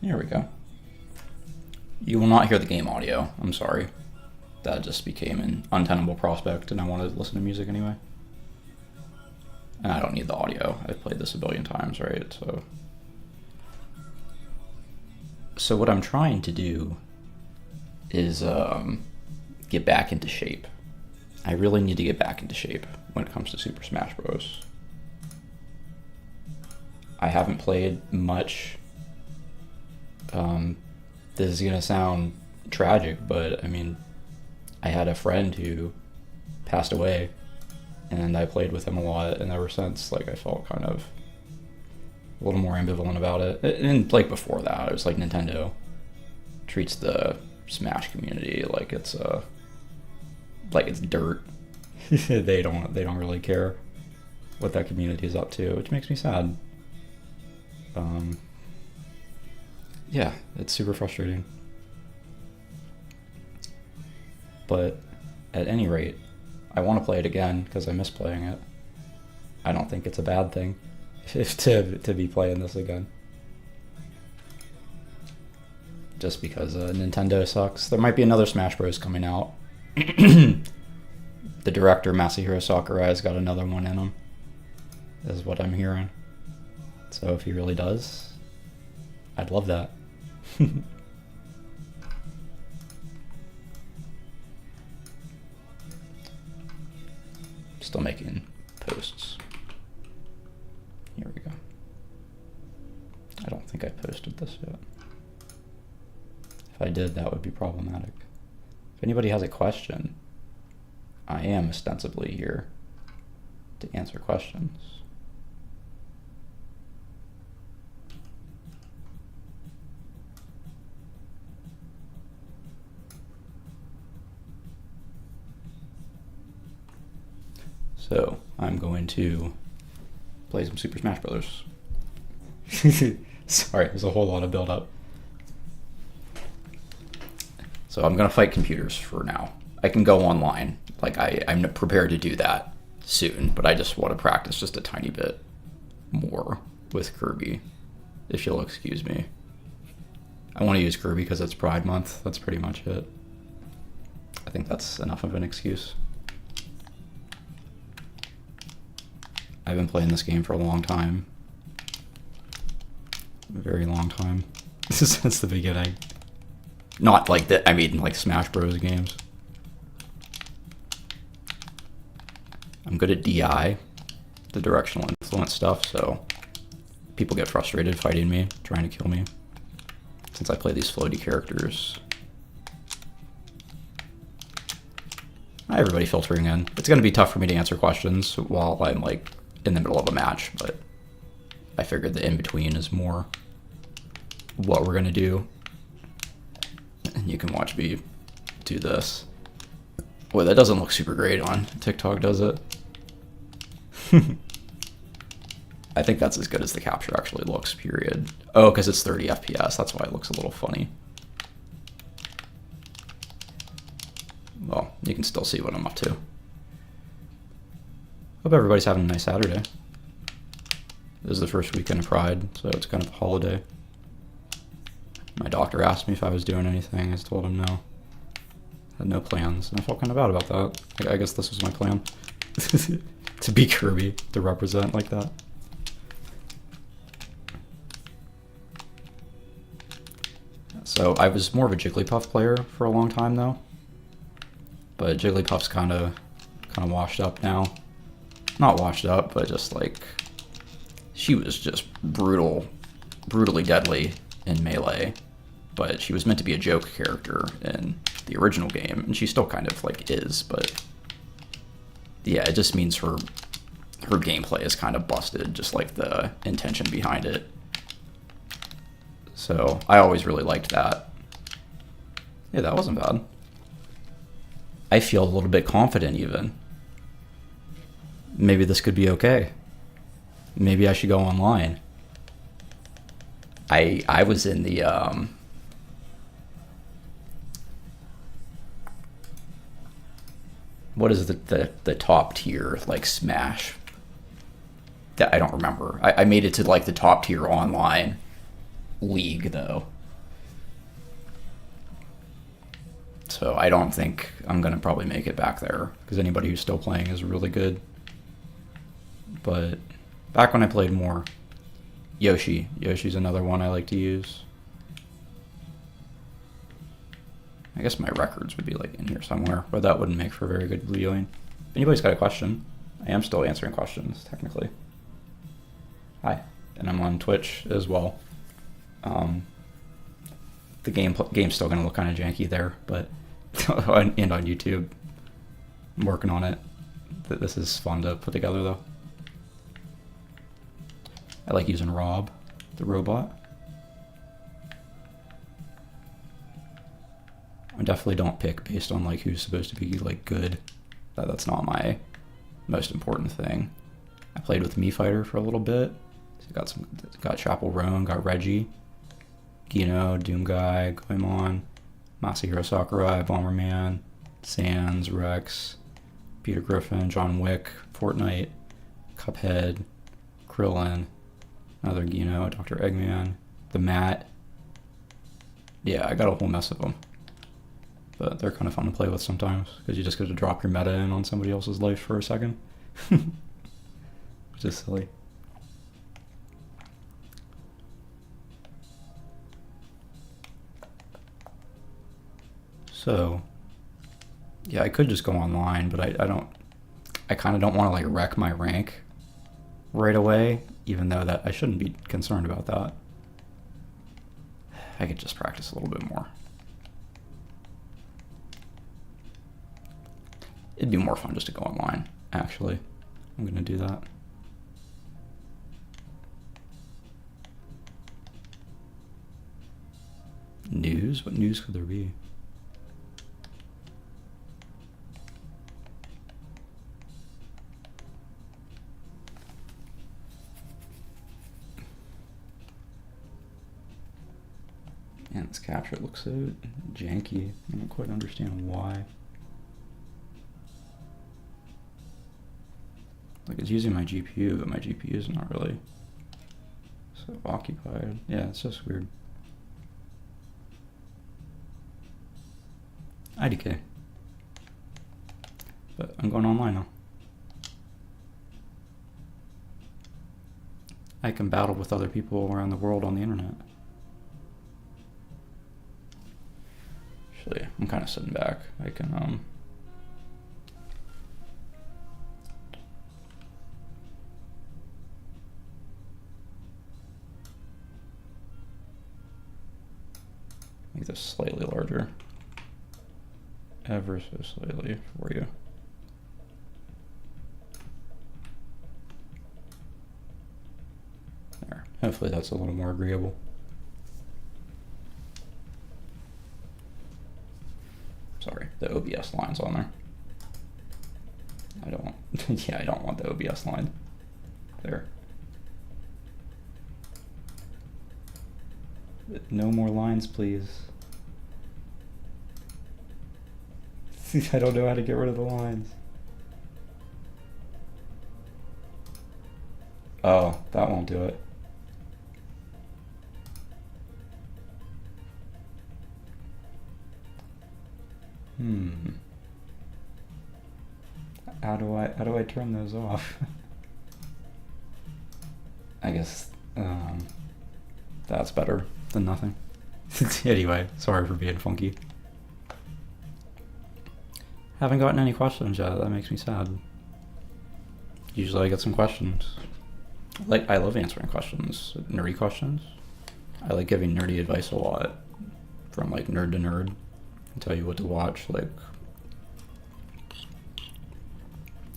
Here we go. You will not hear the game audio. I'm sorry. That just became an untenable prospect, and I wanted to listen to music anyway. And I don't need the audio. I've played this a billion times, right? So what I'm trying to do is get back into shape. I really need to get back into shape when it comes to Super Smash Bros. I haven't played much. This is gonna sound tragic, but I mean, I had a friend who passed away, and I played with him a lot, and ever since, like, I felt kind of a little more ambivalent about it. And like before that, it was like Nintendo treats the Smash community like it's dirt. they don't really care what that community is up to, which makes me sad. Yeah, it's super frustrating. But at any rate, I want to play it again because I miss playing it. I don't think it's a bad thing to be playing this again. Just because Nintendo sucks. There might be another Smash Bros. Coming out. The director, Masahiro Sakurai, has got another one in him, is what I'm hearing. So if he really does, I'd love that. Still making posts. Here we go. I don't think I posted this yet. If I did, that would be problematic. If anybody has a question, I am ostensibly here to answer questions. So I'm going to play some Super Smash Brothers. Sorry, there's a whole lot of build up. So I'm gonna fight computers for now. I can go online, like I'm prepared to do that soon, but I just want to practice just a tiny bit more with Kirby, if you'll excuse me. I want to use Kirby because it's Pride Month. That's pretty much it. I think that's enough of an excuse. I've been playing this game for a long time. A very long time. Since the beginning. Not like that, I mean like Smash Bros. Games. I'm good at DI, the directional influence stuff, so people get frustrated fighting me, trying to kill me. Since I play these floaty characters. Hi everybody filtering in. It's going to be tough for me to answer questions while I'm like in the middle of a match, but I figured the in-between is more what we're going to do. And you can watch me do this. Boy, that doesn't look super great on TikTok, does it? I think that's as good as the capture actually looks, period. Oh, because it's 30 FPS, that's why it looks a little funny. Well, you can still see what I'm up to. Hope everybody's having a nice Saturday. This is the first weekend of Pride, so it's kind of a holiday. My doctor asked me if I was doing anything. I just told him no. Had no plans, and I felt kind of bad about that. I guess this was my plan. To be Kirby, to represent like that. So I was more of a Jigglypuff player for a long time though. But Jigglypuff's kind of washed up now. Not washed up, but just like, she was just brutally deadly in Melee, but she was meant to be a joke character in the original game, and she still kind of like is, but yeah, it just means her gameplay is kind of busted, just like the intention behind it. So I always really liked that. Yeah, that wasn't bad. I feel a little bit confident even. Maybe this could be okay. Maybe I should go online. I was in the what is the top tier like Smash? That I don't remember. I made it to like the top tier online league though, So I don't think I'm going to probably make it back there, because anybody who's still playing is really good. But back when I played more, Yoshi's another one I like to use. I guess my records would be like in here somewhere, but that wouldn't make for very good videoing. If anybody's got a question, I am still answering questions, technically. Hi. And I'm on Twitch as well. The game's still going to look kind of janky there, but and on YouTube. I'm working on it. This is fun to put together, though. I like using Rob, the robot. I definitely don't pick based on like who's supposed to be like good. That's not my most important thing. I played with Mii Fighter for a little bit. So got Chapel Roan, got Reggie, Gino, Doomguy, Goemon, Masahiro Sakurai, Bomberman, Sans, Rex, Peter Griffin, John Wick, Fortnite, Cuphead, Krillin, another Gino, Dr. Eggman, the Matt. Yeah, I got a whole mess of them. But they're kind of fun to play with sometimes, because you just get to drop your meta in on somebody else's life for a second. Which is silly. So, yeah, I could just go online, but I kind of don't want to like wreck my rank right away, even though that I shouldn't be concerned about that. I could just practice a little bit more. It'd be more fun just to go online, actually. I'm gonna do that. News? What news could there be? Man, this capture looks so janky. I don't quite understand why. Like, it's using my GPU, but my GPU is not really so occupied. Yeah, it's just weird. IDK. But I'm going online now. I can battle with other people around the world on the internet. Actually, I'm kind of sitting back. I can, make this slightly larger. Ever so slightly for you. There. Hopefully that's a little more agreeable. Sorry, the OBS line's on there. I don't, yeah, I don't want the OBS line there. No more lines, please. I don't know how to get rid of the lines. Oh, that won't do it. How do I turn those off? I guess that's better than nothing. Anyway, sorry for being funky. Haven't gotten any questions yet. That makes me sad. Usually I get some questions. I love answering questions, nerdy questions. I like giving nerdy advice a lot, from like nerd to nerd. I can tell you what to watch, like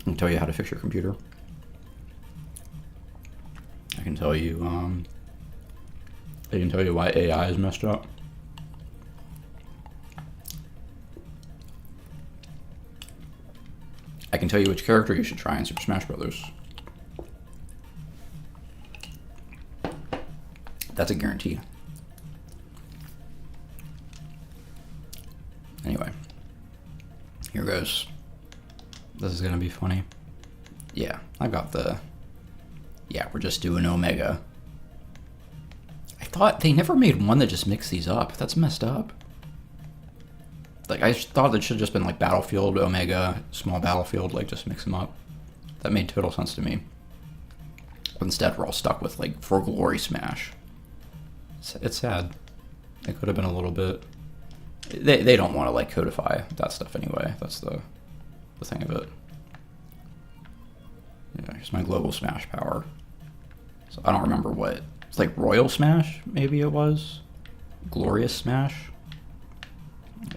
I can tell you how to fix your computer. I can tell you why AI is messed up. I can tell you which character you should try in Super Smash Brothers. That's a guarantee. Anyway, here goes. This is gonna be funny. Yeah, I got the... Yeah, we're just doing Omega. I thought they never made one that just mixed these up. That's messed up. Like, I thought it should have just been like Battlefield, Omega, small Battlefield, like just mix them up. That made total sense to me. But instead, we're all stuck with like For Glory Smash. It's sad. It could have been a little bit. They don't want to like codify that stuff anyway. That's the thing of it. Yeah, here's my global Smash power. So I don't remember what it's like. Royal Smash, maybe it was. Glorious Smash.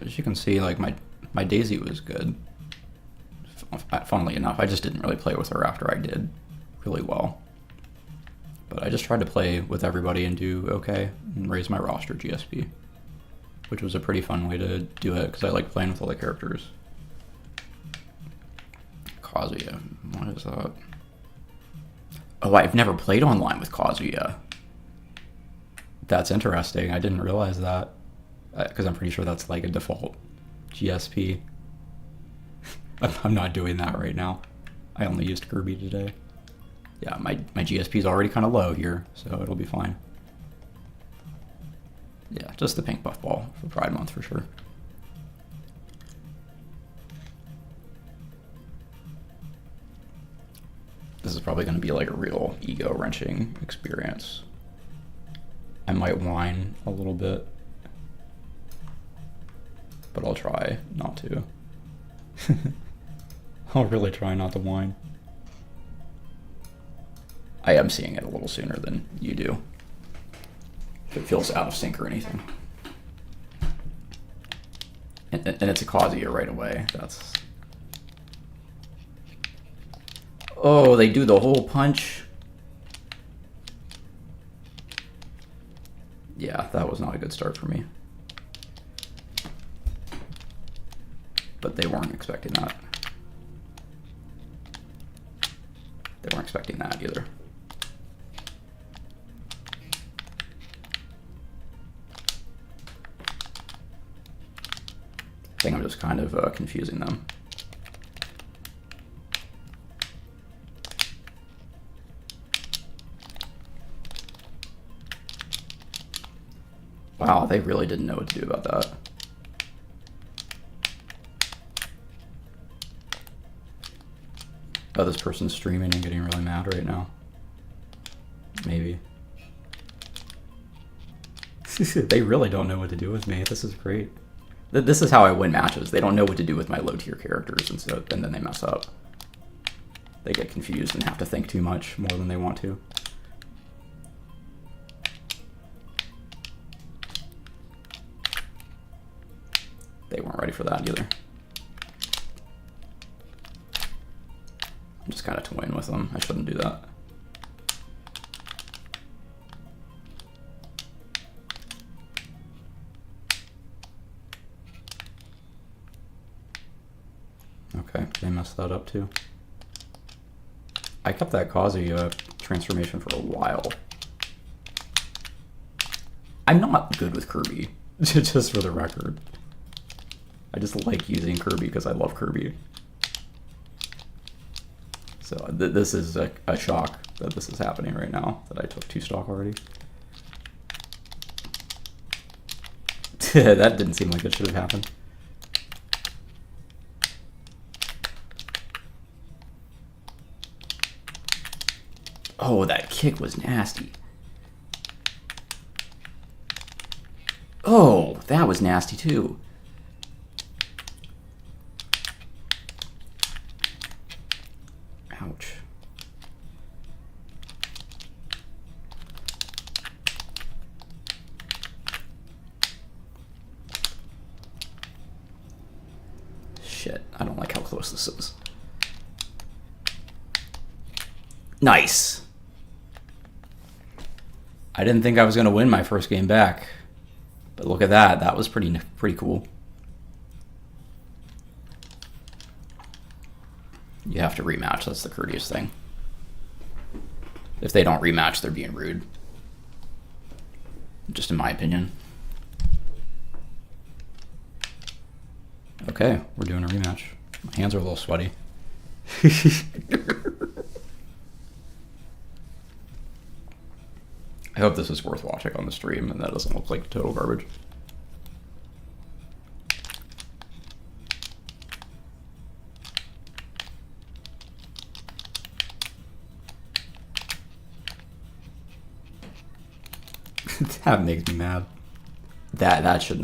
As you can see, like my Daisy was good. Funnily enough, I just didn't really play with her after I did really well. But I just tried to play with everybody and do okay and raise my roster GSP, which was a pretty fun way to do it because I like playing with all the characters. Kazuya, what is that? Oh, I've never played online with Kazuya. That's interesting. I didn't realize that because I'm pretty sure that's like a default GSP. I'm not doing that right now. I only used Kirby today. Yeah, my GSP is already kind of low here, so it'll be fine. Yeah, just the pink buff ball for Pride Month for sure. This is probably going to be like a real ego-wrenching experience. I might whine a little bit, but I'll try not to. I'll really try not to whine. I am seeing it a little sooner than you do. If it feels out of sync or anything. And it's a Kazuya right away. That's... Oh, they do the whole punch. Yeah, that was not a good start for me. But they weren't expecting that. They weren't expecting that either. I think I'm just kind of confusing them. Wow, they really didn't know what to do about that. Oh, this person's streaming and getting really mad right now. Maybe. They really don't know what to do with me. This is great. This is how I win matches. They don't know what to do with my low tier characters, and then they mess up. They get confused and have to think too much more than they want to. They weren't ready for that either. I'm just kind of toying with them. I shouldn't do that. Okay, they messed that up too. I kept that Kazuya transformation for a while. I'm not good with Kirby, just for the record. I just like using Kirby because I love Kirby. So this is a shock that this is happening right now, that I took 2 stock already. That didn't seem like it should have happened. Oh, that kick was nasty. Oh, that was nasty too. Ouch. Shit, I don't like how close this is. Nice. I didn't think I was going to win my first game back. But look at that. That was pretty cool. You have to rematch. That's the courteous thing. If they don't rematch, they're being rude. Just in my opinion. Okay, we're doing a rematch. My hands are a little sweaty. I hope this is worth watching on the stream and that doesn't look like total garbage. That makes me mad. That shouldn't have